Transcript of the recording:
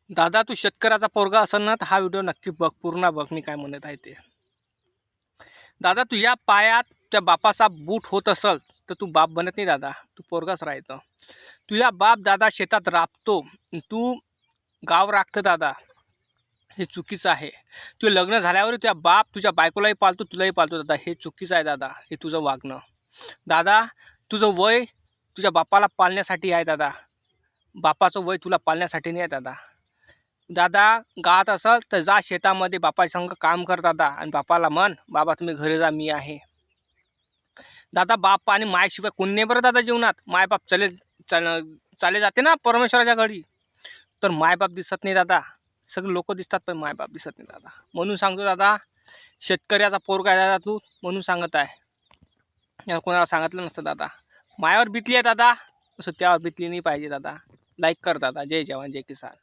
दादा, तू शेतकऱ्याचा पोरगा असेल ना तर हा व्हिडिओ नक्की बघ, पूर्ण बघ मी काय म्हणत आहे ते. दादा, तुझ्या पायात त्या बापाचा बूट होत असेल तर तू बाप बनत नाही दादा, तू पोरगाच राहायचं. तुझ्या बाप दादा शेतात राबतो, तू गाव राखतं दादा, हे चुकीचं आहे. तुझं लग्न झाल्यावर तुझ्या बाप तुझ्या बायकोलाही पाळतो, तुलाही पाळतो दादा, हे चुकीचं आहे दादा, हे तुझं वागणं. दादा, तुझं वय तुझ्या बापाला पाळण्यासाठी आहे दादा, बापाचं वय तुला पाळण्यासाठी नाही आहे दादा. दादा, गावात असेल तर जा शेतामध्ये बापासंग काम कर दादा, आणि बापाला म्हण, बाबा तुम्ही घरी जा, मी आहे. दादा, बाप आणि मायशिवाय कोण नाही बरं दादा जीवनात. मायबाप चाले जाते ना परमेश्वराच्या घरी, तर मायबाप दिसत नाही दादा. सगळे लोक दिसतात पण मायबाप दिसत नाही दादा. म्हणून सांगतो दादा, शेतकऱ्याचा पोरगा आहे दादा तू, म्हणून सांगत आहे. या कोणाला सांगितलं नसतं दादा. मायावर बितली आहे दादा, असं त्यावर बितली नाही पाहिजे दादा. लाईक कर दादा. जय जवान जय किसान.